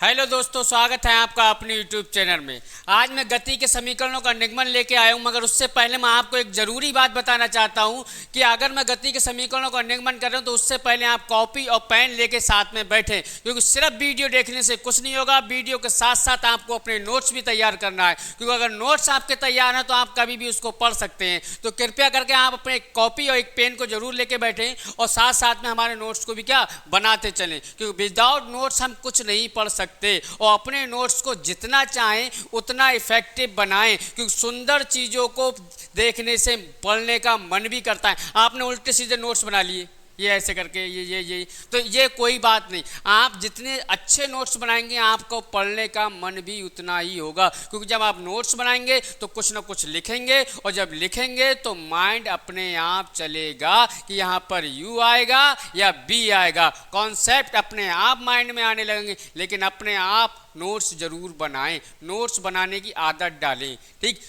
Hello दोस्तों, स्वागत है आपका अपने YouTube चैनल में। आज मैं गति के समीकरणों का निगमन लेके आया हूं, मगर उससे पहले मैं आपको एक ज़रूरी बात बताना चाहता हूं कि अगर मैं गति के समीकरणों का निगमन कर रहा हूं तो उससे पहले आप कॉपी और पेन लेके साथ में बैठें, क्योंकि सिर्फ वीडियो देखने से कुछ नहीं होगा। वीडियो के साथ साथ आपको अपने नोट्स भी तैयार करना है, क्योंकि अगर नोट्स आपके तैयार हैं तो आप कभी भी उसको पढ़ सकते हैं। तो कृपया करके आप अपने कॉपी और एक पेन को जरूर लेके बैठें और साथ साथ में हमारे नोट्स को भी बनाते चलें, क्योंकि विदाउट नोट्स हम कुछ नहीं पढ़ सकते। और अपने नोट्स को जितना चाहें उतना इफेक्टिव बनाएं, क्योंकि सुंदर चीज़ों को देखने से पढ़ने का मन भी करता है। आपने उल्टे सीधे नोट्स बना लिए, ये ऐसे करके ये तो ये कोई बात नहीं। आप जितने अच्छे नोट्स बनाएंगे आपको पढ़ने का मन भी उतना ही होगा, क्योंकि जब आप नोट्स बनाएंगे तो कुछ ना कुछ लिखेंगे, और जब लिखेंगे तो माइंड अपने आप चलेगा कि यहाँ पर यू आएगा या बी आएगा। कॉन्सेप्ट अपने आप माइंड में आने लगेंगे। लेकिन अपने आप नोट्स जरूर बनाएं, नोट्स बनाने की आदत डालें। ठीक,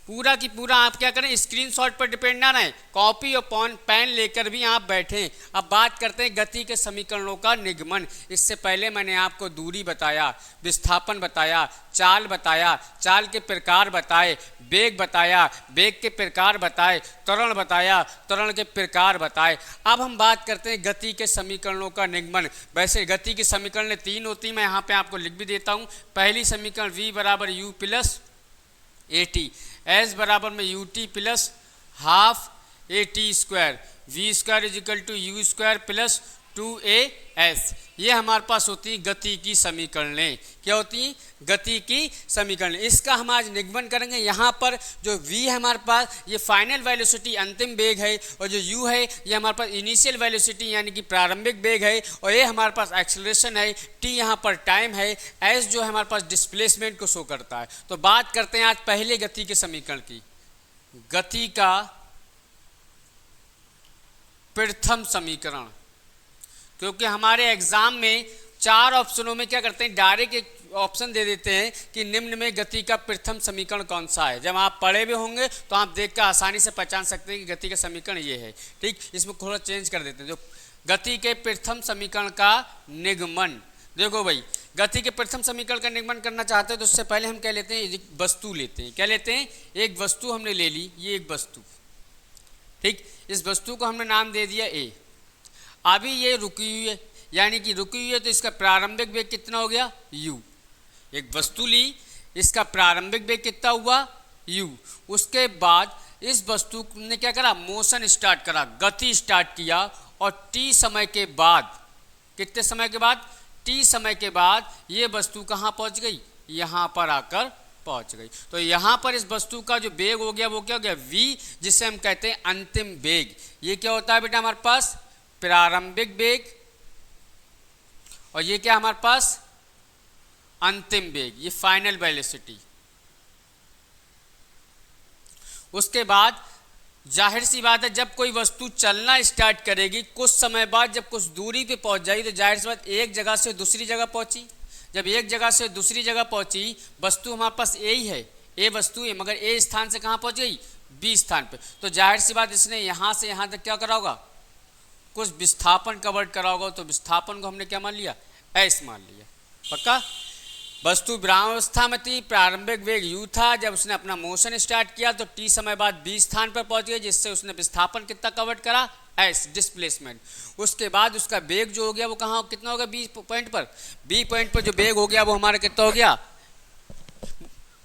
पूरा की पूरा आप क्या करें, स्क्रीनशॉट पर डिपेंड ना रहें, कॉपी और पेन लेकर भी आप बैठें। अब बात करते हैं गति के समीकरणों का निगमन। इससे पहले मैंने आपको दूरी बताया, विस्थापन बताया, चाल बताया, चाल के प्रकार बताए, वेग बताया, वेग के प्रकार बताए, त्वरण बताया, त्वरण के प्रकार बताए। अब हम बात करते हैं गति के समीकरणों का निगमन। वैसे गति की समीकरण 3 होती है, मैं यहाँ पे आपको लिख भी देता हूँ। पहली समीकरण v बराबर u plus a t, s बराबर में u t plus half a t square, v square is equal to u square plus 2as। ये हमारे पास होती है गति की समीकरणें। क्या होती हैं? गति की समीकरण। इसका हम आज निगमन करेंगे। यहाँ पर जो v है हमारे पास, ये फाइनल वेलोसिटी अंतिम वेग है, और जो u है ये हमारे पास इनिशियल वेलोसिटी यानी कि प्रारंभिक वेग है, और ये हमारे पास एक्सेलरेशन है, t यहाँ पर टाइम है, s जो है हमारे पास डिस्प्लेसमेंट को शो करता है। तो बात करते हैं आज पहले गति के समीकरण की। गति का प्रथम समीकरण, क्योंकि हमारे एग्जाम में 4 ऑप्शनों में क्या करते हैं, डायरेक्ट एक ऑप्शन दे देते हैं कि निम्न में गति का प्रथम समीकरण कौन सा है। जब आप पढ़े हुए होंगे तो आप देख कर आसानी से पहचान सकते हैं कि गति का समीकरण ये है। ठीक, इसमें थोड़ा चेंज कर देते हैं। जो गति के प्रथम समीकरण का निगमन, देखो भाई, गति के प्रथम समीकरण का निगमन करना चाहते हैं तो उससे पहले हम क्या लेते हैं, एक वस्तु लेते हैं। क्या लेते हैं? एक वस्तु हमने ले ली, ये एक वस्तु। ठीक, इस वस्तु को हमने नाम दे दिया ए। अभी ये रुकी हुई है, यानी कि रुकी हुई है, तो इसका प्रारंभिक वेग कितना हो गया, u। एक वस्तु ली, इसका प्रारंभिक वेग कितना हुआ, u। उसके बाद इस वस्तु ने क्या करा, मोशन स्टार्ट करा, गति स्टार्ट किया, और t समय के बाद, कितने समय के बाद, t समय के बाद ये वस्तु कहाँ पहुँच गई, यहाँ पर आकर पहुँच गई। तो यहाँ पर इस वस्तु का जो वेग हो गया वो क्या हो गया, v, जिसे हम कहते हैं अंतिम वेग। ये क्या होता है बेटा हमारे पास, प्रारंभिक वेग, और ये क्या हमारे पास, अंतिम वेग, ये फाइनल वेलोसिटी। उसके बाद जाहिर सी बात है, जब कोई वस्तु चलना स्टार्ट करेगी कुछ समय बाद, जब कुछ दूरी पे पहुंच जाएगी, तो जाहिर सी बात एक जगह से दूसरी जगह पहुंची। जब एक जगह से दूसरी जगह पहुंची, वस्तु हमारे पास ए ही है, ए वस्तु है, मगर ए स्थान से कहाँ पहुंच गई, बी स्थान पे। तो जाहिर सी बात इसने यहाँ से यहाँ तक क्या करा होगा, कुछ विस्थापन कवर करा होगा। तो विस्थापन को हमने क्या मान लिया, एस मान लिया। पक्का? वस्तु विरामावस्था में थी, प्रारंभिक वेग u था, जब उसने अपना मोशन स्टार्ट किया तो t समय बाद बी स्थान पर पहुंच गई, जिससे उसने विस्थापन कितना कवर करा, s डिस्प्लेसमेंट। उसके बाद उसका वेग जो हो गया वो कहाँ, कितना हो गया, बी पॉइंट पर। बी पॉइंट पर जो वेग हो गया वो हमारा कितना हो गया,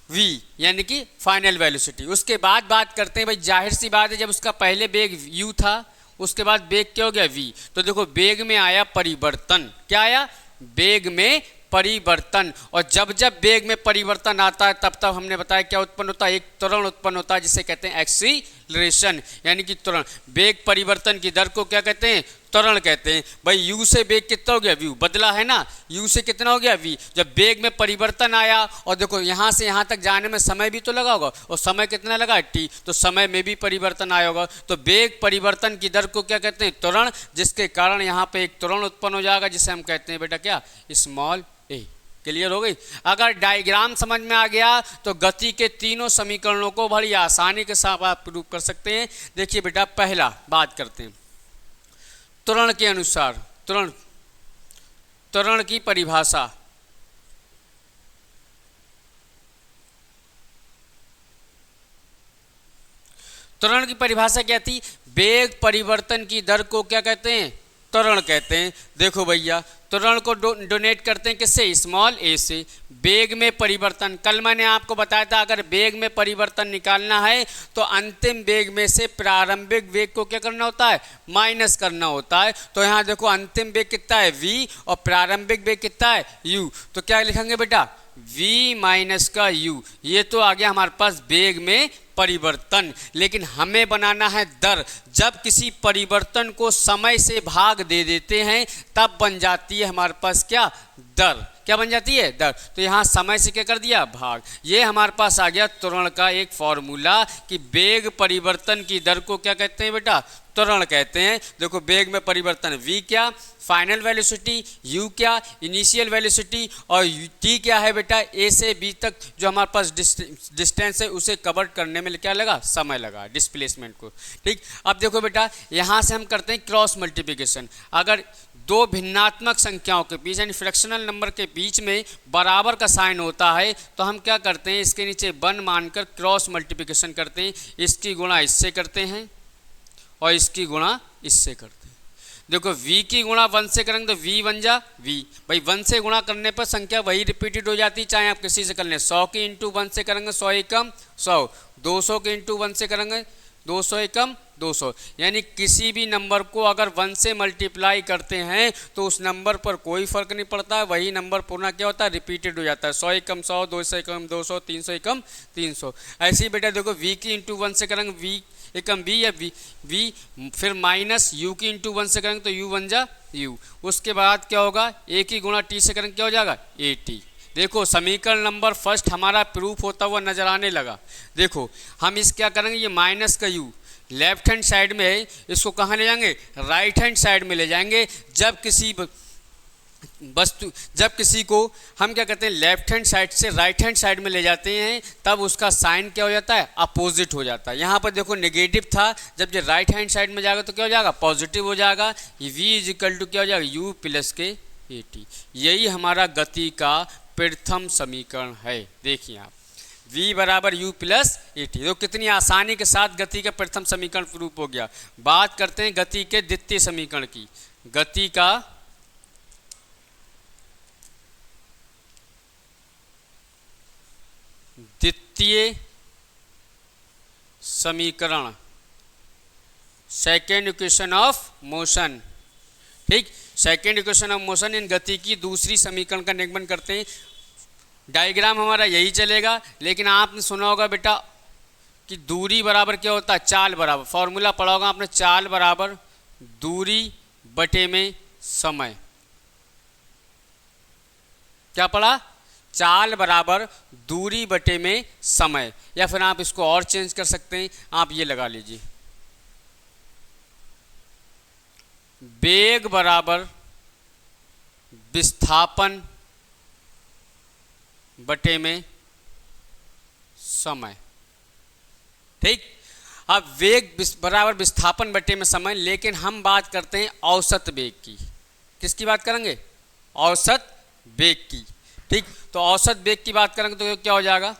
v, यानी कि फाइनल वेलोसिटी। उसके बाद बात करते हैं भाई, जाहिर सी बात है, जब उसका पहले वेग u था, उसके बाद वेग क्या हो गया, v। तो देखो वेग में आया परिवर्तन। क्या आया, वेग में परिवर्तन। और जब जब वेग में परिवर्तन आता है तब तब हमने बताया क्या उत्पन्न होता है, एक त्वरण उत्पन्न होता है, जिसे कहते हैं एक्सीलरेशन, यानी कि त्वरण। वेग परिवर्तन की दर को क्या कहते हैं, त्वरण कहते हैं। भाई u से वेग कितना हो गया, v बदला है ना, u से कितना हो गया, v। जब वेग में परिवर्तन आया, और देखो यहाँ से यहाँ तक जाने में समय भी तो लगा होगा, और समय कितना लगा, t, तो समय में भी परिवर्तन आया होगा। तो वेग परिवर्तन की दर को क्या कहते हैं, त्वरण, जिसके कारण यहाँ पे एक त्वरण उत्पन्न हो जाएगा, जिसे हम कहते हैं बेटा क्या, स्मॉल ए। क्लियर हो गई? अगर डायग्राम समझ में आ गया तो गति के तीनों समीकरणों को बड़ी आसानी के साथ आप प्रूव कर सकते हैं। देखिए बेटा, पहला बात करते हैं त्वरण के अनुसार, त्वरण की परिभाषा। त्वरण की परिभाषा क्या थी? वेग परिवर्तन की दर को क्या कहते हैं? त्वरण कहते हैं। देखो भैया, त्वरण को डोनेट करते हैं किससे? स्मॉल ए से। वेग में परिवर्तन, कल मैंने आपको बताया था अगर वेग में परिवर्तन निकालना है तो अंतिम वेग में से प्रारंभिक वेग को क्या करना होता है? माइनस करना होता है। तो यहाँ देखो अंतिम वेग कितना है? v, और प्रारंभिक वेग कितना है? u। तो क्या लिखेंगे बेटा? v माइनस का u। ये तो आ गया हमारे पास वेग में परिवर्तन। लेकिन हमें बनाना है दर। जब किसी परिवर्तन को समय से भाग दे देते हैं तब बन जाती है हमारे पास क्या? दर। क्या बन जाती है? दर। तो यहाँ समय से क्या कर दिया? भाग। ये हमारे पास आ गया त्वरण का एक फॉर्मूला कि वेग परिवर्तन की दर को क्या कहते हैं बेटा? त्वरण कहते हैं। देखो वेग में परिवर्तन v क्या? फाइनल वेलोसिटी, u क्या? इनिशियल वेलोसिटी, और t क्या है बेटा? a से b तक जो हमारे पास डिस्टेंस है उसे कवर करने में क्या लगा? समय लगा, डिस्प्लेसमेंट को। ठीक, अब देखो बेटा यहाँ से हम करते हैं क्रॉस मल्टीप्लिकेशन। अगर दो भिन्नात्मक संख्याओं के बीच यानी फ्रैक्शनल नंबर के बीच में बराबर का साइन होता है तो हम क्या करते हैं? इसके नीचे 1 मानकर क्रॉस मल्टीप्लिकेशन करते हैं। इसकी गुणा इससे करते हैं और इसकी गुणा इससे करते हैं। देखो v की गुणा 1 से करेंगे तो v बन जा v। भाई 1 से गुणा करने पर संख्या वही रिपीटेड हो जाती है, चाहे आप किसी से कर लें। 100 के इंटू 1 से करेंगे 100 एकम 100, 200 के इंटू 1 से करेंगे 200 एकम 200। यानी किसी भी नंबर को अगर 1 से मल्टीप्लाई करते हैं तो उस नंबर पर कोई फर्क नहीं पड़ता है, वही नंबर पूरा क्या होता है? रिपीटेड हो जाता है। 100 एकम 100, 200 एकम 200, 300 एकम 300। ऐसे ही बेटा देखो v की इंटू 1 से करेंगे v एकम v या v, फिर माइनस u की इंटू 1 से करेंगे तो u बन जा u। उसके बाद क्या होगा? a की गुणा t से करेंगे क्या हो जाएगा? at। देखो समीकरण नंबर फर्स्ट हमारा प्रूफ होता हुआ नजर आने लगा। देखो हम इस क्या करेंगे? ये माइनस का u लेफ्ट हैंड साइड में है, इसको कहाँ ले जाएंगे? राइट हैंड साइड में ले जाएंगे। जब किसी को हम क्या करते हैं? लेफ्ट हैंड साइड से राइट हैंड साइड में ले जाते हैं तब उसका साइन क्या हो जाता है? अपोजिट हो जाता है। यहाँ पर देखो नेगेटिव था, जब ये राइट हैंड साइड में जाएगा तो क्या हो जाएगा? पॉजिटिव हो जाएगा। ये v इज इक्वल टू क्या हो जाएगा? u प्लस के at। यही हमारा गति का प्रथम समीकरण है। देखिए आप v बराबर u प्लस at। तो कितनी आसानी के साथ गति का प्रथम समीकरण प्रूफ हो गया। बात करते हैं गति के द्वितीय समीकरण की। गति का द्वितीय समीकरण, सेकेंड इक्वेशन ऑफ मोशन। ठीक, second equation of motion in गति की दूसरी समीकरण का निगमन करते हैं। डायग्राम हमारा यही चलेगा, लेकिन आपने सुना होगा बेटा कि दूरी बराबर क्या होता है? चाल बराबर। फॉर्मूला पढ़ा होगा आपने, चाल बराबर दूरी बटे में समय। क्या पढ़ा? चाल बराबर दूरी बटे में समय। या फिर आप इसको और चेंज कर सकते हैं, आप ये लगा लीजिए, वेग बराबर विस्थापन बटे में समय। ठीक, अब वेग बराबर विस्थापन बटे में समय, लेकिन हम बात करते हैं औसत वेग की। किसकी बात करेंगे? औसत वेग की। ठीक, तो औसत वेग की बात करेंगे तो क्या हो जाएगा?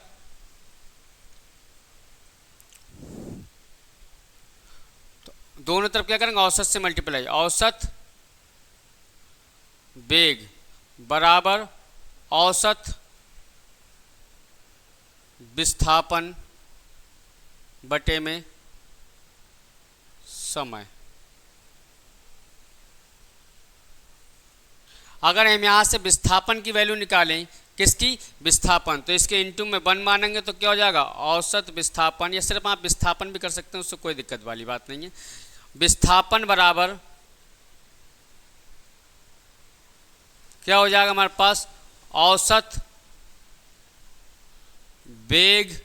तो दोनों तरफ क्या करेंगे? औसत से मल्टीप्लाई। औसत वेग बराबर औसत विस्थापन बटे में समय। अगर हम यहाँ से विस्थापन की वैल्यू निकालें, किसकी? विस्थापन, तो इसके इनटू में 1 मानेंगे तो क्या हो जाएगा? औसत विस्थापन। या सिर्फ आप विस्थापन भी कर सकते हैं, उससे कोई दिक्कत वाली बात नहीं है। विस्थापन बराबर क्या हो जाएगा हमारे पास? औसत वेग।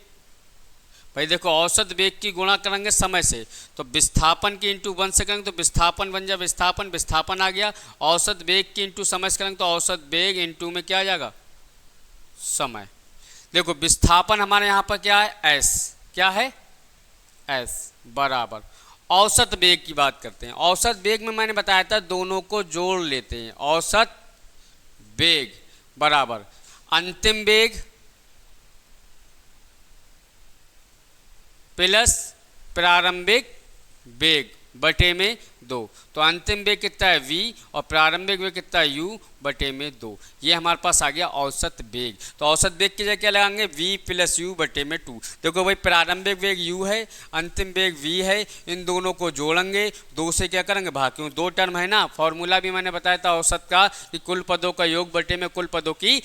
भाई देखो औसत वेग की गुणा करेंगे समय से, तो विस्थापन की इंटू 1 से करेंगे तो विस्थापन बन जाए विस्थापन आ गया। औसत वेग की इंटू समय से करेंगे तो औसत वेग इंटू में क्या आ जाएगा? समय। देखो विस्थापन हमारे यहाँ पर क्या है? s। क्या है? s बराबर औसत वेग की बात करते हैं। औसत वेग में मैंने बताया था दोनों को जोड़ लेते हैं। औसत वेग बराबर अंतिम वेग प्लस प्रारंभिक वेग बटे में 2। तो अंतिम वेग कितना है v और प्रारंभिक वेग कितना है u बटे में 2। ये हमारे पास आ गया औसत वेग। तो औसत वेग की जगह क्या लगाएंगे v प्लस u बटे में 2। देखो भाई प्रारंभिक वेग u है, अंतिम वेग v है, इन दोनों को जोड़ेंगे, 2 से क्या करेंगे भाग, क्यों 2 टर्म है ना। फॉर्मूला भी मैंने बताया था औसत का कि कुल पदों का योग बटे में कुल पदों की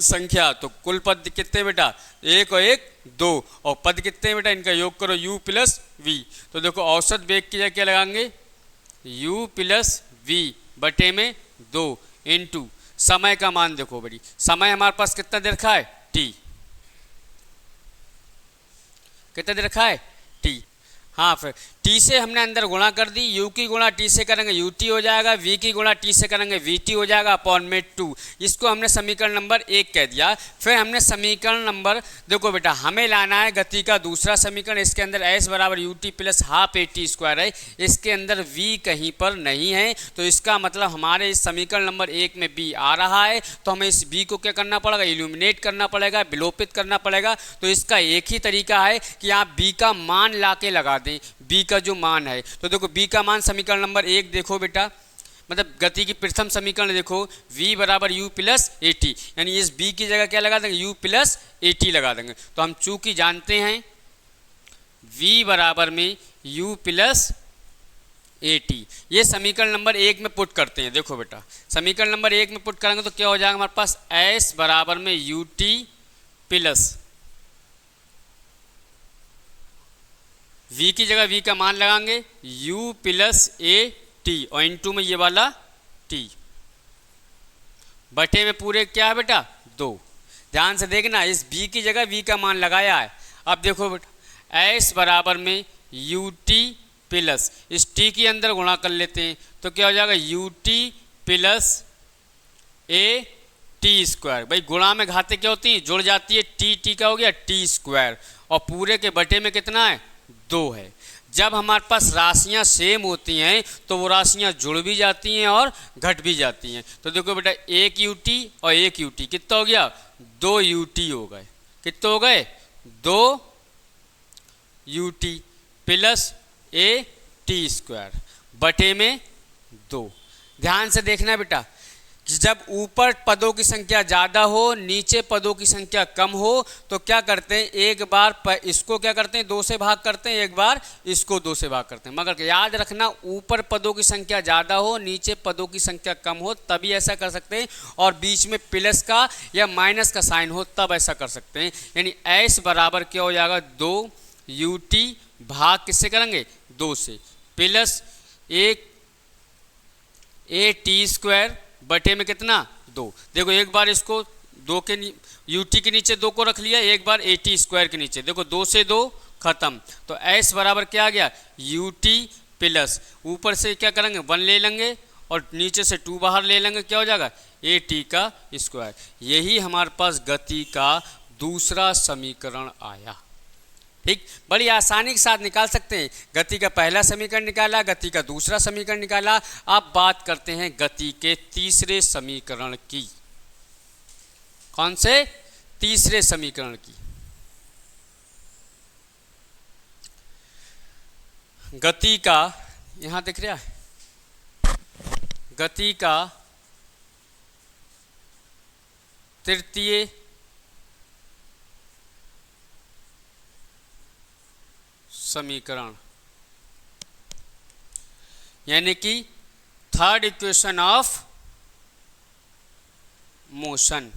संख्या। तो कुल पद कितने बेटा 1 और 1 2 और पद कितने बेटा इनका योग करो u प्लस v। तो देखो औसत वेग की जगह क्या लगाएंगे u प्लस v बटे में 2 इंटू समय का मान। देखो बड़ी समय हमारे पास कितना दे रखा है t, कितना दे रखा है t। हाँ फिर t से हमने अंदर गुणा कर दी, u की गुणा t से करेंगे ut हो जाएगा, v की गुणा t से करेंगे vt हो जाएगा अपॉन में 2। इसको हमने समीकरण नंबर 1 कह दिया। फिर हमने समीकरण नंबर, देखो बेटा हमें लाना है गति का दूसरा समीकरण। इसके अंदर s बराबर ut plus half at square है, इसके अंदर v कहीं पर नहीं है। तो इसका मतलब हमारे इस समीकरण नंबर 1 में b आ रहा है। तो हमें इस b को क्या करना पड़ेगा, इल्यूमिनेट करना पड़ेगा, विलोपित करना पड़ेगा। तो इसका एक ही तरीका है कि आप b का मान ला के लगा दें, b का जो मान है। तो देखो b का मान समीकरण नंबर 1 देखो बेटा, मतलब गति की प्रथम समीकरण देखो v बराबर u प्लस ए टी, यानी इस b की जगह क्या लगा देंगे u प्लस ए टी लगा देंगे। तो हम चूंकि जानते हैं v बराबर में u प्लस ए टी, ये समीकरण नंबर 1 में पुट करते हैं। देखो बेटा समीकरण नंबर 1 में पुट करेंगे तो क्या हो जाएगा हमारे पास s बराबर में u टी प्लस v की जगह v का मान लगाएंगे u प्लस ए टी और इंटू में ये वाला t बटे में पूरे क्या है बेटा 2। ध्यान से देखना इस b की जगह v का मान लगाया है। अब देखो बेटा s बराबर में u टी प्लस इस t के अंदर गुणा कर लेते हैं तो क्या हो जाएगा u T plus a t square. भाई गुणा में घाते क्या होती है जुड़ जाती है, टी का हो गया टी स्क्वायर और पूरे के बटे में कितना है 2 है। जब हमारे पास राशियां सेम होती हैं तो वो राशियां जुड़ भी जाती हैं और घट भी जाती हैं। तो देखो बेटा 1 यूटी और 1 यूटी कितना हो गया 2 यूटी हो गए। कितने हो गए 2 UT plus a t square बटे में 2। ध्यान से देखना बेटा जब ऊपर पदों की संख्या ज़्यादा हो नीचे पदों की संख्या कम हो तो क्या करते हैं एक बार इसको क्या करते हैं 2 से भाग करते हैं, एक बार इसको 2 से भाग करते हैं। मगर याद रखना ऊपर पदों की संख्या ज़्यादा हो नीचे पदों की संख्या कम हो तभी ऐसा कर सकते हैं, और बीच में प्लस का या माइनस का साइन हो तब ऐसा कर सकते हैं। यानी s बराबर क्या हो जाएगा 2 यूटी भाग किससे करेंगे 2 से प्लस एक ए टी स्क्वायर बटे में कितना 2। देखो एक बार इसको 2 के यूटी के नीचे 2 को रख लिया, एक बार ए टी स्क्वायर के नीचे, देखो 2 से 2 खत्म। तो s बराबर क्या आ गया यूटी प्लस ऊपर से क्या करेंगे 1 ले लेंगे और नीचे से 2 बाहर ले लेंगे, क्या हो जाएगा ए टी का स्क्वायर। यही हमारे पास गति का दूसरा समीकरण आया। ठीक, बड़ी आसानी के साथ निकाल सकते हैं। गति का पहला समीकरण निकाला, गति का दूसरा समीकरण निकाला। अब बात करते हैं गति के तीसरे समीकरण की। कौन से तीसरे समीकरण की? गति का यहां दिख रहा है, गति का तृतीय समीकरण यानी कि थर्ड इक्वेशन ऑफ मोशन।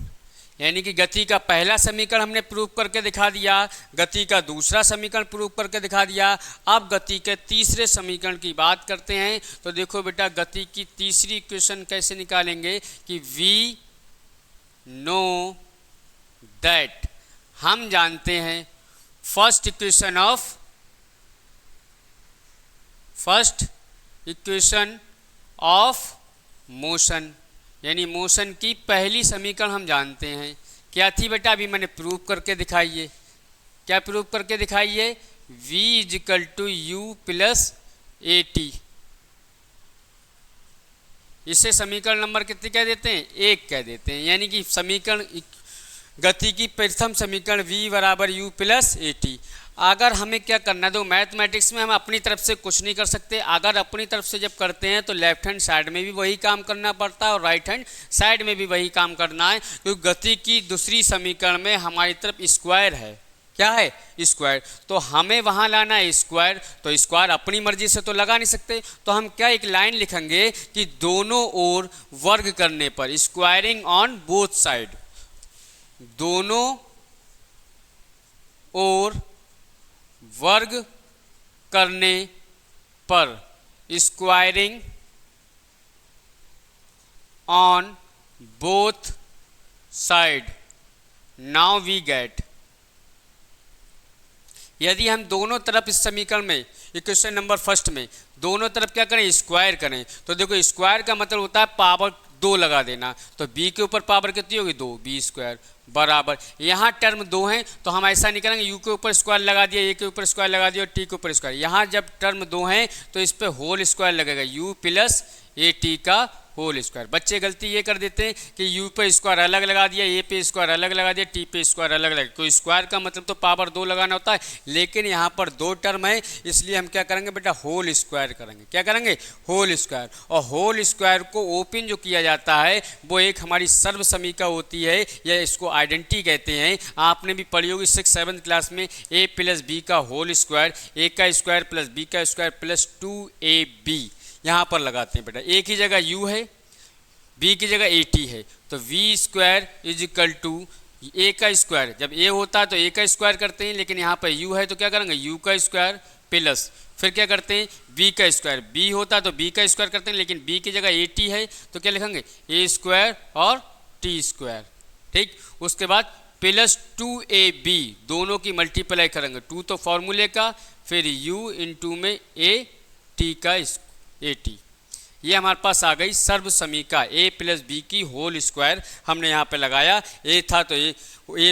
यानी कि गति का पहला समीकरण हमने प्रूव करके दिखा दिया, गति का दूसरा समीकरण प्रूव करके दिखा दिया। अब गति के तीसरे समीकरण की बात करते हैं। तो देखो बेटा गति की तीसरी इक्वेशन कैसे निकालेंगे कि वी नो दैट, हम जानते हैं फर्स्ट इक्वेशन ऑफ मोशन, यानी मोशन की पहली समीकरण हम जानते हैं। क्या थी बेटा? अभी मैंने प्रूव करके दिखाइए। क्या प्रूव करके दिखाइए? v equal to u plus a t. इसे समीकरण नंबर कितने कह देते हैं? 1 कह देते हैं। यानी कि समीकरण गति की प्रथम समीकरण v बराबर u प्लस ए टी। अगर हमें क्या करना है, तो मैथमेटिक्स में हम अपनी तरफ से कुछ नहीं कर सकते। अगर अपनी तरफ से जब करते हैं तो लेफ्ट हैंड साइड में भी वही काम करना पड़ता है और राइट हैंड साइड में भी वही काम करना है, क्योंकि गति की दूसरी समीकरण में हमारी तरफ स्क्वायर है। क्या है? स्क्वायर। तो हमें वहाँ लाना है स्क्वायर, तो स्क्वायर अपनी मर्जी से तो लगा नहीं सकते, तो हम क्या एक लाइन लिखेंगे कि दोनों ओर वर्ग करने पर, स्क्वायरिंग ऑन बोथ साइड, दोनों ओर वर्ग करने पर, squaring on both side, now we get. यदि हम दोनों तरफ इस समीकरण में, इक्वेशन नंबर फर्स्ट में दोनों तरफ क्या करें? स्क्वायर करें, तो देखो स्क्वायर का मतलब होता है पावर 2 लगा देना, तो b के ऊपर पावर कितनी होगी? 2, b स्क्वायर बराबर, यहाँ टर्म 2 हैं तो हम ऐसा नहीं करेंगे u के ऊपर स्क्वायर लगा दिया, a के ऊपर स्क्वायर लगा दिया और t के ऊपर स्क्वायर। यहाँ जब टर्म 2 हैं तो इस पर होल स्क्वायर लगेगा, u प्लस ए टी का होल स्क्वायर। बच्चे गलती ये कर देते हैं कि u पे स्क्वायर अलग लगा दिया, a पे स्क्वायर अलग लगा दिया, t पे स्क्वायर अलग लगा। तो स्क्वायर का मतलब तो पावर 2 लगाना होता है, लेकिन यहाँ पर 2 टर्म है, इसलिए हम क्या करेंगे बेटा? होल स्क्वायर करेंगे। क्या करेंगे? Whole square. और होल स्क्वायर को ओपन जो किया जाता है वो एक हमारी सर्व समीकरण होती है, या इसको आइडेंटिटी कहते हैं। आपने भी पढ़ी होगी 6-7 क्लास में, a प्लस बी का होल स्क्वायर, a का स्क्वायर प्लस b का स्क्वायर प्लस 2ab यहाँ पर लगाते हैं बेटा। a की जगह u है, b की जगह at है, तो v square is equal to a का स्क्वायर। जब a होता है तो a का स्क्वायर करते हैं, लेकिन यहाँ पर u है तो क्या करेंगे? u का स्क्वायर प्लस, फिर क्या करते हैं? b का स्क्वायर। b होता है तो b का स्क्वायर करते हैं, लेकिन b की जगह at है तो क्या लिखेंगे? a स्क्वायर और t स्क्वायर। ठीक, उसके बाद प्लस 2ab, दोनों की मल्टीप्लाई करेंगे, 2 तो फॉर्मूले का, फिर u इंटू में a t का at। ये हमारे पास आ गई सर्व समीकरण a प्लस बी की होल स्क्वायर। हमने यहाँ पे लगाया, a था तो a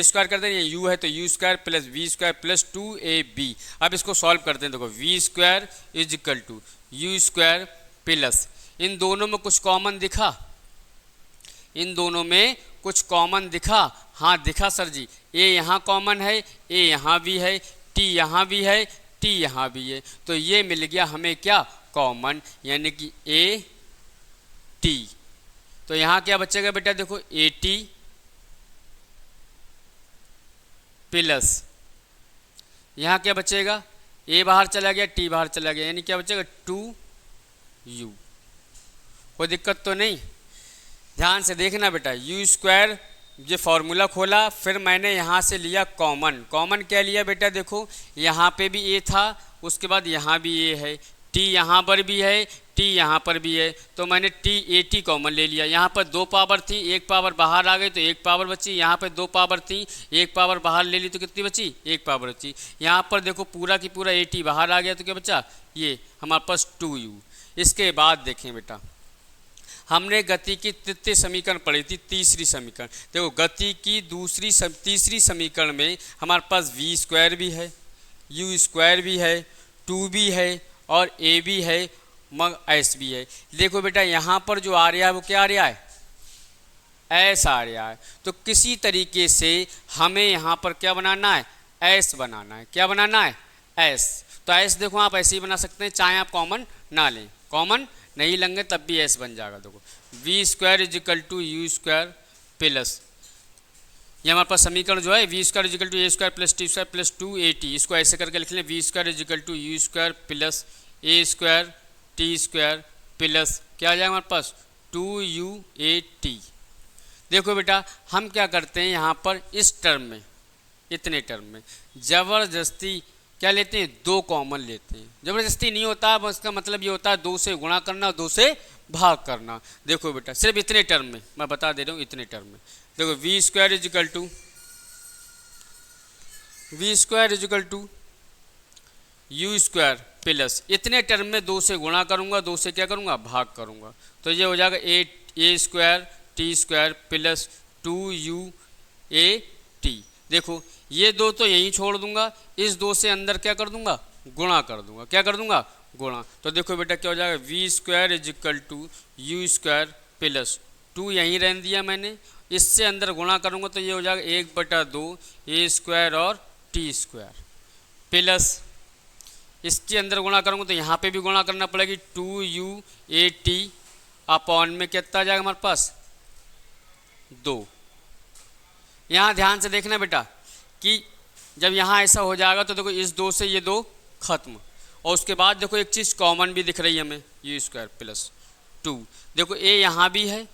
स्क्वायर कर देंगे, u है तो u square plus v square plus 2ab। अब इसको सॉल्व करते हैं। देखो v square is equal to u square plus, इन दोनों में कुछ कॉमन दिखा? इन दोनों में कुछ कॉमन दिखा? हाँ दिखा सर जी, a यहाँ कॉमन है, a यहाँ भी है, t यहाँ भी है, t यहाँ भी है, तो ये मिल गया हमें क्या? कॉमन, यानी कि a t। तो यहाँ क्या बचेगा बेटा? देखो a t प्लस, यहाँ क्या बचेगा? a बाहर चला गया, t बाहर चला गया, यानी क्या बचेगा? 2u। कोई दिक्कत तो नहीं? ध्यान से देखना बेटा, u स्क्वायर ये फॉर्मूला खोला, फिर मैंने यहाँ से लिया कॉमन। कॉमन क्या लिया बेटा? देखो यहाँ पे भी a था, उसके बाद यहाँ भी a है, t यहाँ पर भी है, t यहाँ पर भी है, तो मैंने at कॉमन ले लिया। यहाँ पर 2 पावर थी, 1 पावर बाहर आ गई तो 1 पावर बची। यहाँ पर 2 पावर थी, 1 पावर बाहर ले ली तो कितनी बची? 1 पावर बची। यहाँ पर देखो पूरा की पूरा at बाहर आ गया तो क्या बचा? ये हमारे पास 2u। इसके बाद देखें बेटा, हमने गति की तृतीय समीकरण पढ़ी थी, तीसरी समीकरण। देखो गति की तीसरी समीकरण में हमारे पास v स्क्वायर भी है, u स्क्वायर भी है, 2b है और a भी है, मग s भी है। देखो बेटा यहाँ पर जो आ रहा है वो क्या आ रहा है? s आ रहा है। तो किसी तरीके से हमें यहाँ पर क्या बनाना है? s बनाना है। क्या बनाना है? s। तो s देखो आप ऐसे ही बना सकते हैं, चाहे आप कॉमन ना लें, कॉमन नहीं लेंगे तब भी s बन जाएगा। देखो v square is equal to u square plus, ये हमारे पास समीकरण जो है v square is equal to a square plus t square plus 2at, इसको ऐसे करके लिख लें, v square is equal to u square plus a square t square plus क्या आ जाएगा हमारे पास? 2uat। देखो बेटा हम क्या करते हैं यहाँ पर इस टर्म में, इतने टर्म में ज़बरदस्ती क्या लेते हैं? 2 कॉमन लेते हैं। ज़बरदस्ती नहीं होता है, इसका मतलब ये होता है 2 से गुणा करना, 2 से भाग करना। देखो बेटा सिर्फ इतने टर्म में मैं बता दे रहा हूँ, इतने टर्म में देखो v square is equal to u square plus, इतने टर्म में 2 से गुणा करूँगा, 2 से क्या करूँगा? भाग करूँगा, तो ये हो जाएगा a square t square plus 2uat। देखो ये 2 तो यहीं छोड़ दूंगा, इस 2 से अंदर क्या कर दूंगा? गुणा कर दूंगा। क्या कर दूंगा? गुणा। तो देखो बेटा क्या हो जाएगा? v square is equal to u square plus 2 यहीं रहने दिया मैंने, इससे अंदर गुणा करूंगा तो ये हो जाएगा 1/2 a स्क्वायर और t स्क्वायर प्लस इसके अंदर गुणा करूँगा तो यहाँ पे भी गुणा करना पड़ेगी 2u(at) अपॉन में कितना आ जाएगा हमारे पास 2। यहाँ ध्यान से देखना बेटा कि जब यहाँ ऐसा हो जाएगा तो देखो इस 2 से ये 2 खत्म, और उसके बाद देखो एक चीज़ कॉमन भी दिख रही है हमें, u² प्लस 2। देखो a यहाँ भी है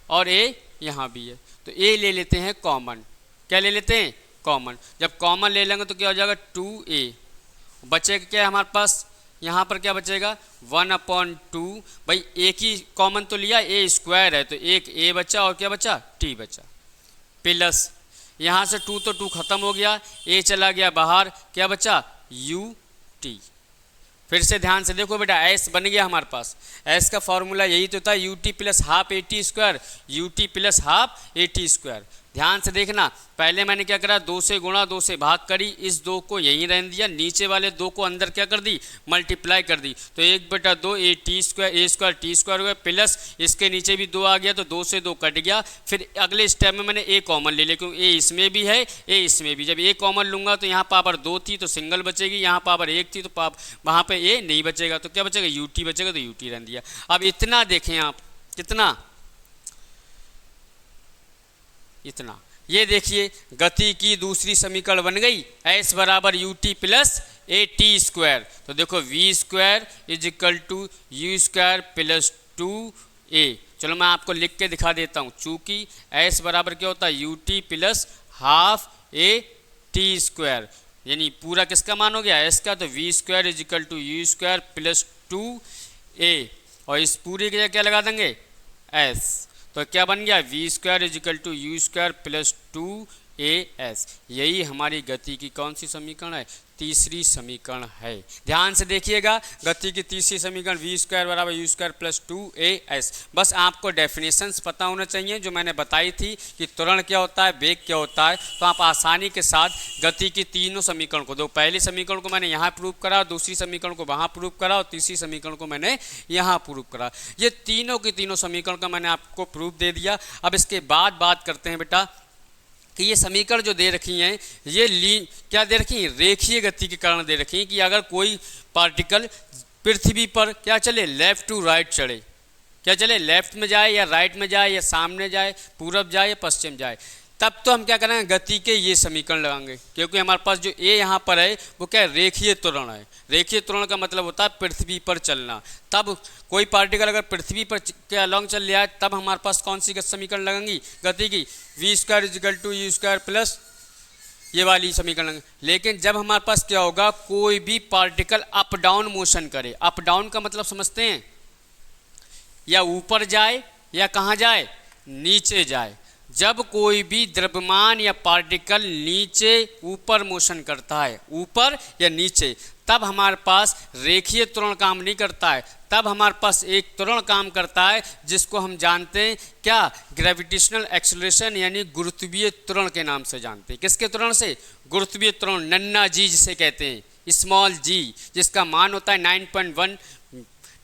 और a यहाँ भी है, तो a ले लेते हैं कॉमन। क्या ले लेते हैं? कॉमन। जब कॉमन ले लेंगे तो क्या हो जाएगा 2a, बचेगा क्या हमारे पास यहाँ पर, क्या बचेगा 1/2। भाई एक ही कॉमन तो लिया, a² है तो एक a बचा और क्या बचा t बचा, प्लस यहाँ से 2 तो 2 खत्म हो गया, a चला गया बाहर, क्या बचा ut। फिर से ध्यान से देखो बेटा, s बन गया हमारे पास। s का फॉर्मूला यही तो था, ut plus half at², ut plus half at²। ध्यान से देखना, पहले मैंने क्या करा 2 से गुणा 2 से भाग करी, इस 2 को यहीं रहने दिया, नीचे वाले 2 को अंदर क्या कर दी मल्टीप्लाई कर दी, तो 1/2 a² t² हो गया, प्लस इसके नीचे भी 2 आ गया तो 2 से 2 कट गया। फिर अगले स्टेप में मैंने a कॉमन ले लिया, क्योंकि a इसमें भी है a इसमें भी। जब a कॉमन लूँगा तो यहाँ पावर 2 थी तो सिंगल बचेगी, यहाँ पावर 1 थी तो वहाँ पर a नहीं बचेगा, तो क्या बचेगा ut बचेगा, तो ut रहने दिया। अब इतना देखें आप, कितना, इतना, ये देखिए गति की दूसरी समीकरण बन गई, s बराबर ut प्लस at²। तो देखो v² = u² प्लस 2a। चलो मैं आपको लिख के दिखा देता हूँ, चूँकि s बराबर क्या होता है ut प्लस हाफ at², यानी पूरा किसका मान हो गया s का, तो v² = u² प्लस 2a, और इस पूरे के क्या लगा देंगे s, तो क्या बन गया v² = u² प्लस 2as। यही हमारी गति की कौन सी समीकरण है, तीसरी समीकरण है। ध्यान से देखिएगा, गति की तीसरी समीकरण v² बराबर u² प्लस 2as। बस आपको डेफिनेशंस पता होना चाहिए जो मैंने बताई थी कि त्वरण क्या होता है, वेग क्या होता है, तो आप आसानी के साथ गति की तीनों समीकरण को, दो पहली समीकरण को मैंने यहाँ प्रूव करा, दूसरी समीकरण को वहाँ प्रूव करा और तीसरी समीकरण को मैंने यहाँ प्रूव करा। ये तीनों की तीनों समीकरण का मैंने आपको प्रूफ दे दिया। अब इसके बाद बात करते हैं बेटा कि ये समीकरण जो दे रखी हैं ये क्या दे रखी हैं, रेखीय गति के कारण दे रखी हैं कि अगर कोई पार्टिकल पृथ्वी पर क्या चले, लेफ्ट टू राइट चढ़े, क्या चले, लेफ्ट में जाए या राइट में जाए या सामने जाए, पूरब जाए या पश्चिम जाए, तब तो हम क्या करेंगे गति के ये समीकरण लगाएंगे, क्योंकि हमारे पास जो ए यहाँ पर है वो क्या है, रेखीय त्वरण है। रेखीय त्वरण का मतलब होता है पृथ्वी पर चलना। तब कोई पार्टिकल अगर पृथ्वी पर के अलॉन्ग चल रहा है तब हमारे पास कौन सी समीकरण लगेंगी गति की, v² = u² प्लस ये वाली समीकरण। लेकिन जब हमारे पास क्या होगा, कोई भी पार्टिकल अप डाउन मोशन करे, अप डाउन का मतलब समझते हैं, या ऊपर जाए या कहाँ जाए, नीचे जाए। जब कोई भी द्रव्यमान या पार्टिकल नीचे ऊपर मोशन करता है, ऊपर या नीचे, तब हमारे पास रेखीय त्वरण काम नहीं करता है, तब हमारे पास एक त्वरण काम करता है जिसको हम जानते हैं क्या, ग्रेविटेशनल एक्सेलरेशन यानी गुरुत्वीय त्वरण के नाम से जानते हैं। किसके त्वरण से, गुरुत्वीय त्वरण, नन्ना जी जिसे कहते हैं, स्मॉल जी, जिसका मान होता है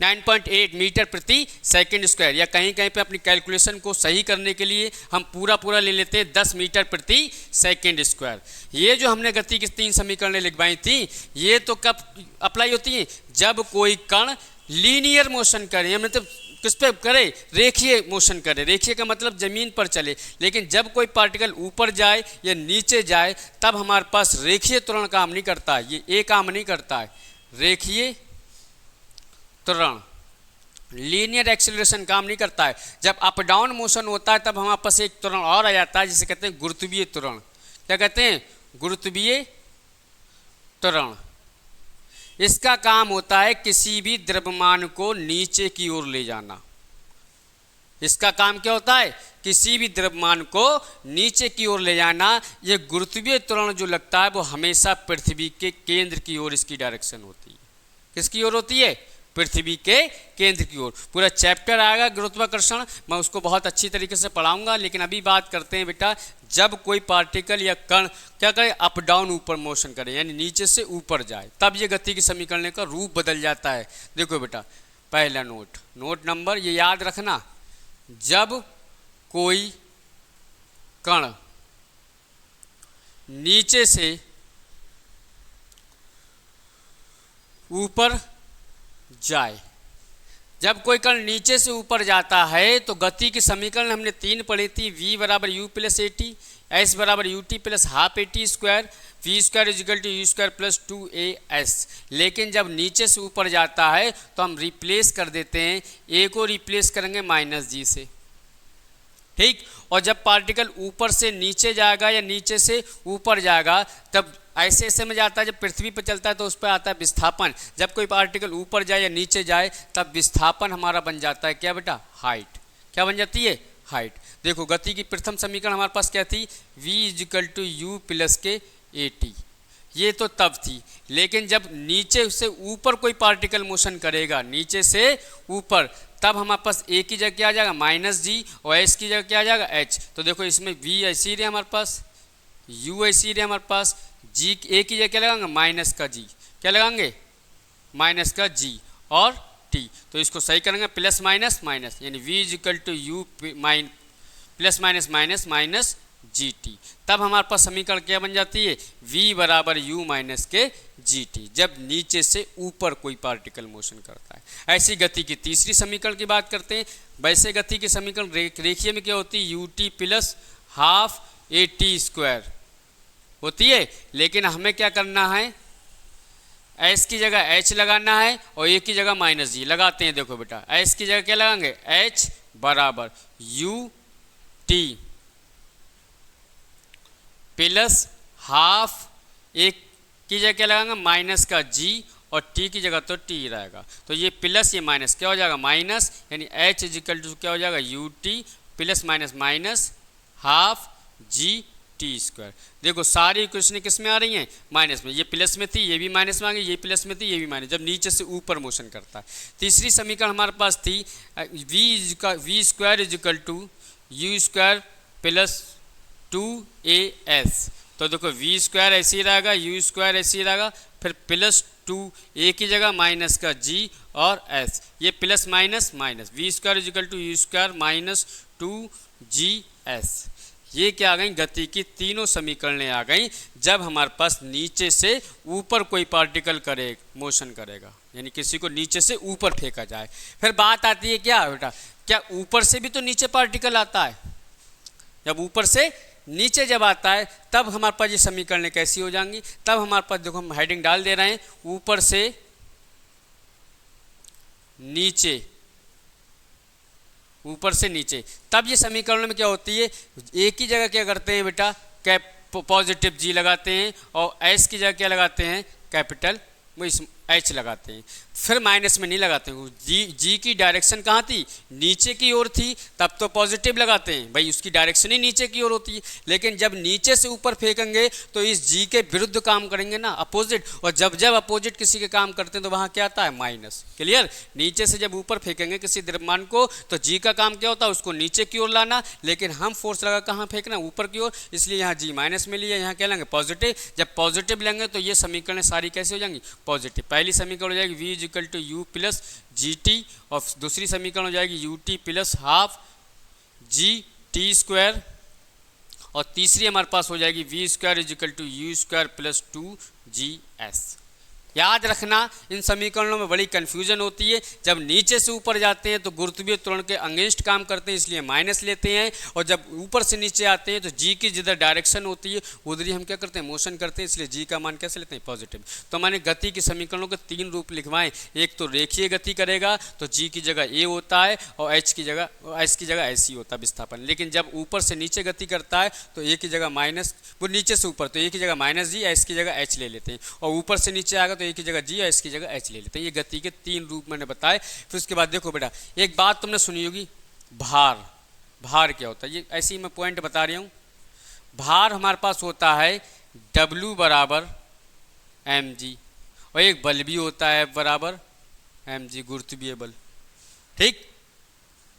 9.8 मीटर प्रति सेकंड स्क्वायर, या कहीं कहीं पे अपनी कैलकुलेशन को सही करने के लिए हम पूरा ले लेते हैं 10 मीटर प्रति सेकंड स्क्वायर। ये जो हमने गति की 3 समीकरणें लिखवाई थी ये तो कब अप्लाई होती हैं, जब कोई कण लीनियर मोशन करे, मतलब किस पे करे, रेखीय मोशन करे। रेखीय का मतलब जमीन पर चले। लेकिन जब कोई पार्टिकल ऊपर जाए या नीचे जाए तब हमारे पास रेखीय त्वरण काम नहीं करता है, ये ए काम नहीं करता है, रेखीय त्वरण, लीनियर एक्सेलरेशन काम नहीं करता है। जब अप डाउन मोशन होता है तब हमारे पास एक त्वरण और आ जाता है जिसे कहते हैं गुरुत्वीय त्वरण। क्या कहते हैं, गुरुत्वीय त्वरण। इसका काम होता है किसी भी द्रव्यमान को नीचे की ओर ले जाना। इसका काम क्या होता है, किसी भी द्रव्यमान को नीचे की ओर ले जाना। ये गुरुत्वीय त्वरण जो लगता है वो हमेशा पृथ्वी के केंद्र की ओर इसकी डायरेक्शन होती है। किसकी ओर होती है, पृथ्वी के केंद्र की ओर। पूरा चैप्टर आएगा गुरुत्वाकर्षण, मैं उसको बहुत अच्छी तरीके से पढ़ाऊंगा। लेकिन अभी बात करते हैं बेटा, जब कोई पार्टिकल या कण क्या करे, अप डाउन ऊपर मोशन करे यानी नीचे से ऊपर जाए, तब ये गति की समीकरण का रूप बदल जाता है। देखो बेटा, पहला नोट नंबर ये याद रखना, जब कोई कण नीचे से ऊपर जाए। जब कोई कण नीचे से ऊपर जाता है तो गति की समीकरण हमने 3 पढ़ी थी, v बराबर u plus a t, s बराबर u t plus half a t square, v square is equal to u square plus 2as। लेकिन जब नीचे से ऊपर जाता है तो हम रिप्लेस कर देते हैं, a को रिप्लेस करेंगे माइनस जी से, ठीक। और जब पार्टिकल ऊपर से नीचे जाएगा या नीचे से ऊपर जाएगा तब ऐसे ऐसे में जाता है, जब पृथ्वी पर चलता है तो उस पर आता है विस्थापन। जब कोई पार्टिकल ऊपर जाए या नीचे जाए तब विस्थापन हमारा बन जाता है क्या बेटा, हाइट। क्या बन जाती है, हाइट। देखो गति की प्रथम समीकरण हमारे पास क्या थी, v equal to u plus के ए टी, ये तो तब थी। लेकिन जब नीचे से ऊपर कोई पार्टिकल मोशन करेगा, नीचे से ऊपर, तब हमारे पास a की जगह क्या आ जाएगा माइनस जी और s की जगह क्या आ जाएगा h। तो देखो इसमें v ऐसी रही हमारे पास, u ऐसी रही हमारे पास, g a की जगह क्या लगाएंगे माइनस का g, क्या लगाएंगे माइनस का g और t। तो इसको सही करेंगे प्लस माइनस माइनस, यानी v equal to u plus minus minus minus g t. तब हमारे पास समीकरण क्या बन जाती है, v बराबर u माइनस के जी टी, जब नीचे से ऊपर कोई पार्टिकल मोशन करता है। ऐसी गति की तीसरी समीकरण की बात करते हैं। वैसे गति की समीकरण रेखीय में क्या होती है, you t plus half a t square होती है। लेकिन हमें क्या करना है, s की जगह h लगाना है और a की जगह माइनस जी लगाते हैं। देखो बेटा s की जगह क्या लगाएंगे, h बराबर यू टी प्लस हाफ, एक की जगह क्या लगाएंगे माइनस का g और t की जगह तो t रहेगा। तो ये प्लस ये माइनस क्या हो जाएगा माइनस, यानी h इजिकल टू क्या हो जाएगा you t plus minus minus half g t square. देखो सारी इक्वेशन किस में आ रही हैं, माइनस में। ये प्लस में थी, ये भी माइनस में आ गई, ये प्लस में थी, ये भी माइनस, जब नीचे से ऊपर मोशन करता है। तीसरी समीकरण हमारे पास थी v square is equal to u square plus 2as। तो देखो वी स्क्वायर ऐसे ही रहेगा, यू स्क्वायर ऐसे ही रहेगा, फिर प्लस 2 a की जगह माइनस का g और s, ये plus minus minus, v square is equal to u square minus 2gs। ये क्या आ गई, गति की तीनों समीकरणें आ गई जब हमारे पास नीचे से ऊपर कोई पार्टिकल करे मोशन करेगा, यानी किसी को नीचे से ऊपर फेंका जाए। फिर बात आती है क्या बेटा, क्या ऊपर से भी तो नीचे पार्टिकल आता है। जब ऊपर से नीचे जब आता है तब हमारे पास ये समीकरणें कैसी हो जाएंगी, तब हमारे पास देखो हम हेडिंग डाल दे रहे हैं, ऊपर से नीचे, ऊपर से नीचे। तब ये समीकरण में क्या होती है, एक ही जगह क्या करते हैं बेटा, कैप पॉजिटिव जी लगाते हैं और एस की जगह क्या लगाते हैं कैपिटल एच लगाते हैं, फिर माइनस में नहीं लगाते हैं। जी की डायरेक्शन कहाँ थी, नीचे की ओर थी, तब तो पॉजिटिव लगाते हैं, भाई उसकी डायरेक्शन ही नीचे की ओर होती है। लेकिन जब नीचे से ऊपर फेंकेंगे तो इस जी के विरुद्ध काम करेंगे ना, अपोजिट। और जब जब अपोजिट किसी के काम करते हैं तो वहाँ क्या आता है माइनस। क्लियर। नीचे से जब ऊपर फेंकेंगे किसी द्रव्यमान को तो जी का काम क्या होता है, उसको नीचे की ओर लाना, लेकिन हम फोर्स लगा कहाँ फेंकना, ऊपर की ओर, इसलिए यहाँ जी माइनस में लिया, यहाँ क्या लेंगे पॉजिटिव। जब पॉजिटिव लेंगे तो ये समीकरण सारी कैसे हो जाएंगी पॉजिटिव। पहली समीकरण हो जाएगी v equal to u plus g t, और दूसरी समीकरण हो जाएगी u t plus half g t square, और तीसरी हमारे पास हो जाएगी v square is equal to u square plus 2gs। याद रखना इन समीकरणों में बड़ी कन्फ्यूजन होती है। जब नीचे से ऊपर जाते हैं तो गुरुत्वीय त्वरण के अगेंस्ट काम करते हैं, इसलिए माइनस लेते हैं, और जब ऊपर से नीचे आते हैं तो जी की जिधर डायरेक्शन होती है उधर ही हम क्या करते हैं मोशन करते हैं, इसलिए जी का मान कैसे लेते हैं पॉजिटिव। तो मैंने गति की समीकरणों के 3 रूप लिखवाएं। एक तो रेखीय गति करेगा तो जी की जगह ए होता है और एच की जगह एस की जगह ऐसी होता है विस्थापन। लेकिन जब ऊपर से नीचे गति करता है तो ए की जगह माइनस, वो नीचे से ऊपर तो ए की जगह माइनस जी, एस की जगह एच ले लेते हैं, और ऊपर से नीचे आएगा तो ए की जगह जी और इसकी जगह एच ले लेते हैं। ये गति के 3 रूप मैंने बताए। फिर उसके बाद देखो बेटा एक बात तुमने सुनी होगी, भार। भार क्या होता है, ये ऐसे ही मैं पॉइंट बता रही हूँ। भार हमारे पास होता है W बराबर mg, और एक बल भी होता है F बराबर mg, गुरुत्वीय बल, ठीक।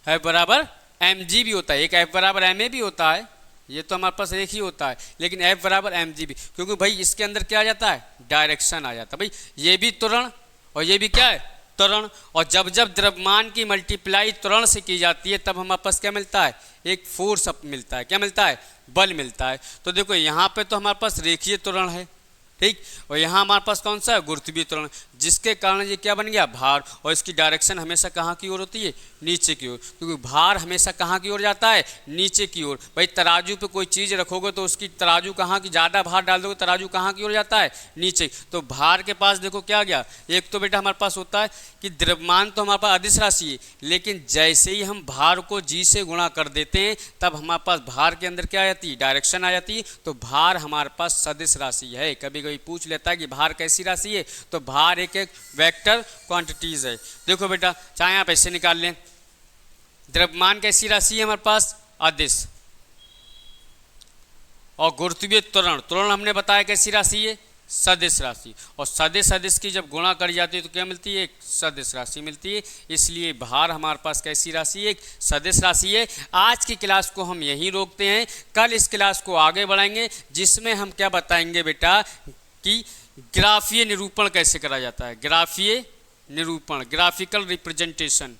F बराबर mg भी होता है, एक F बराबर ma भी होता है, ये तो हमारे पास एक ही होता है, लेकिन F बराबर mg भी, क्योंकि भाई इसके अंदर क्या आ जाता है डायरेक्शन आ जाता है। भाई ये भी त्वरण और ये भी क्या है त्वरण, और जब जब द्रव्यमान की मल्टीप्लाई त्वरण से की जाती है तब हमारे पास क्या मिलता है, एक फोर्स मिलता है। क्या मिलता है, बल मिलता है। तो देखो यहाँ पे तो हमारे पास रेखीय त्वरण है, ठीक। और यहाँ हमारे पास कौन सा है, गुरुत्वीय त्वरण, जिसके कारण ये क्या बन गया, भार। और इसकी डायरेक्शन हमेशा कहाँ की ओर होती है, नीचे की ओर, क्योंकि भार हमेशा कहाँ की ओर जाता है, नीचे की ओर। भाई तराजू पे कोई चीज़ रखोगे तो उसकी तराजू कहाँ की, ज़्यादा भार डाल दोगे तराजू कहाँ की ओर जाता है, नीचे। तो भार के पास देखो क्या गया, एक तो बेटा हमारे पास होता है कि द्रव्यमान तो हमारे पास अदिश राशि है, लेकिन जैसे ही हम भार को जी से गुणा कर देते हैं तब हमारे पास भार के अंदर क्या आ जाती है, डायरेक्शन आ जाती है। तो भार हमारे पास सदिश राशि है। कभी कभी पूछ लेता है कि भार कैसी राशि है, तो भार एक वेक्टर क्वांटिटीज है। देखो बेटा, चाहे आप ऐसे निकाल लें, द्रव्यमान कैसी राशि है हमारे पास, अदिश। और गुरुत्वीय त्वरण, त्वरण हमने बताया कैसी राशि है, सदिश राशि। और सदिश सदिश की जब गुणा करी जाती है तो क्या मिलती है, एक सदिश राशि मिलती है। इसलिए भार हमारे पास कैसी राशि है, एक सदिश राशि है। आज की क्लास को हम यहीं रोकते हैं, कल इस क्लास को आगे बढ़ाएंगे, जिसमें हम क्या बताएंगे बेटा कि ग्राफीय निरूपण कैसे करा जाता है। ग्राफीय निरूपण, ग्राफिकल रिप्रेजेंटेशन,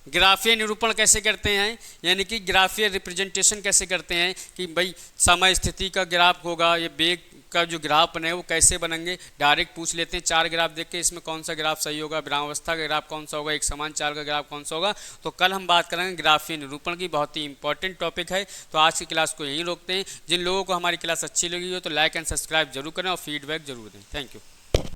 ग्राफीय निरूपण कैसे करते हैं, यानी कि ग्राफीय रिप्रेजेंटेशन कैसे करते हैं कि भाई समय स्थिति का ग्राफ होगा, ये वेग का जो ग्राफ बने वो कैसे बनेंगे। डायरेक्ट पूछ लेते हैं, 4 ग्राफ देख के इसमें कौन सा ग्राफ सही होगा, विरामावस्था का ग्राफ कौन सा होगा, एक समान चाल का ग्राफ कौन सा होगा। तो कल हम बात करेंगे ग्राफीय निरूपण की, बहुत ही इंपॉर्टेंट टॉपिक है। तो आज की क्लास को यहीं रोकते हैं। जिन लोगों को हमारी क्लास अच्छी लगी हो तो लाइक एंड सब्सक्राइब जरूर करें और फीडबैक जरूर दें। Thank you.